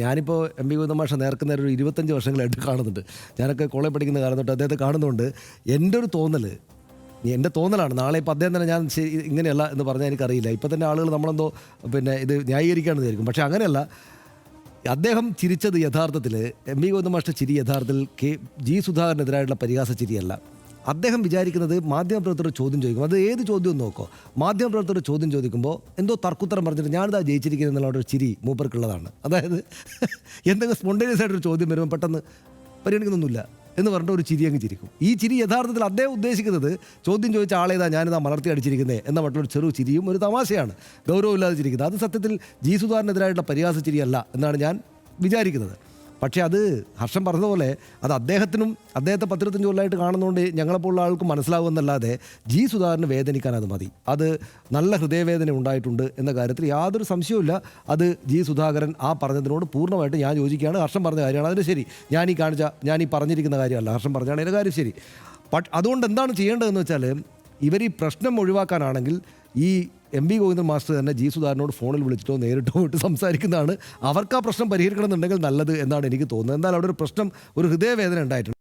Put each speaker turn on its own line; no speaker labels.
ഞാനിപ്പോൾ M P Govindan മാഷ നേർക്കുന്ന ഒരു 25 വർഷങ്ങളായിട്ട് കാണുന്നുണ്ട്. ഞാനൊക്കെ കോളേജ് പഠിക്കുന്ന കാലം തൊട്ട് അദ്ദേഹത്തെ കാണുന്നതുകൊണ്ട് എൻ്റെ ഒരു തോന്നൽ, എൻ്റെ തോന്നലാണ്. നാളെ ഇപ്പോൾ അദ്ദേഹം തന്നെ ഞാൻ ഇങ്ങനെയല്ല എന്ന് പറഞ്ഞാൽ എനിക്കറിയില്ല. ഇപ്പം തന്നെ ആളുകൾ നമ്മളെന്തോ ഇത് ന്യായീകരിക്കുകയാണെന്ന് വിചാരിക്കും. പക്ഷേ അങ്ങനെയല്ല. അദ്ദേഹം ചിരിച്ചത് യഥാർത്ഥത്തിൽ എം പി ഗോവിന്ദൻ മാഷ്ട ചിരി യഥാർത്ഥത്തിൽ ജി സുധാകരനെതിരായിട്ടുള്ള പരിഹാസ ചിരിയല്ല. അദ്ദേഹം വിചാരിക്കുന്നത് മാധ്യമപ്രവർത്തകർ ചോദ്യം ചോദിക്കും. അത് ഏത് ചോദ്യം നോക്കോ, മാധ്യമപ്രവർത്തകർ ചോദ്യം ചോദിക്കുമ്പോൾ എന്തോ തർക്കുത്തരം പറഞ്ഞിട്ട് ഞാനിതാ ജയിച്ചിരിക്കുന്നത് എന്നുള്ള ഒരു ചിരി മൂപ്പർക്കുള്ളതാണ്. അതായത് എന്തെങ്കിലും സ്പോണ്ടേനിയസ് ആയിട്ടൊരു ചോദ്യം വരുമ്പോൾ പെട്ടെന്ന് പരിഗണിക്കുന്നൊന്നുമില്ല എന്ന് പറഞ്ഞിട്ട് ഒരു ചിരി അങ്ങ് ചിരിക്കും. ഈ ചിരി യഥാർത്ഥത്തിൽ അദ്ദേഹം ഉദ്ദേശിക്കുന്നത് ചോദ്യം ചോദിച്ച ആളേതാ ഞാനിതാ മലർത്തി അടിച്ചിരിക്കുന്നത് എന്ന മറ്റുള്ളൊരു ചെറു ചിരിയും ഒരു തമാശയാണ്, ഗൗരവമില്ലാതെ ചിരിക്കുന്നത്. അത് സത്യത്തിൽ ജി സുധാകരനെതിരായിട്ടുള്ള പരിഹാസ ചിരിയല്ല എന്നാണ് ഞാൻ വിചാരിക്കുന്നത്. പക്ഷേ അത് ഹർഷൻ പറഞ്ഞതുപോലെ അത് അദ്ദേഹത്തെ 10-25 കൊല്ലമായിട്ട് കാണുന്നതുകൊണ്ട് ഞങ്ങളെപ്പോലുള്ള ആൾക്ക് മനസ്സിലാവുമെന്നല്ലാതെ ജി സുധാകരന് വേദനിക്കാൻ അത് മതി. അത് നല്ല ഹൃദയവേദന ഉണ്ടായിട്ടുണ്ട് എന്ന കാര്യത്തിൽ യാതൊരു സംശയവുമില്ല. അത് ജി സുധാകരൻ ആ പറഞ്ഞതിനോട് പൂർണ്ണമായിട്ട് ഞാൻ യോജിക്കുകയാണ്. ഹർഷൻ പറഞ്ഞ കാര്യമാണ് അതിന് ശരി. ഞാൻ ഈ പറഞ്ഞിരിക്കുന്ന കാര്യമല്ല, ഹർഷൻ പറഞ്ഞാണ് അതിൻ്റെ കാര്യം ശരി. അതുകൊണ്ട് എന്താണ് ചെയ്യേണ്ടതെന്ന് വെച്ചാൽ, ഇവർ ഈ പ്രശ്നം ഒഴിവാക്കാനാണെങ്കിൽ ഈ എം പി ഗോവിന്ദൻ മാസ്റ്റർ തന്നെ ജി സുധാകരനോട് ഫോണിൽ വിളിച്ചിട്ടോ നേരിട്ടോ പോയിട്ട് സംസാരിക്കുന്നതാണ് അവർക്ക് ആ പ്രശ്നം പരിഹരിക്കണമെന്നുണ്ടെങ്കിൽ നല്ലത് എന്നാണ് എനിക്ക് തോന്നുന്നത്. എന്നാൽ അവിടെ ഒരു പ്രശ്നം, ഒരു ഹൃദയവേദന ഉണ്ടായിട്ടുണ്ട്.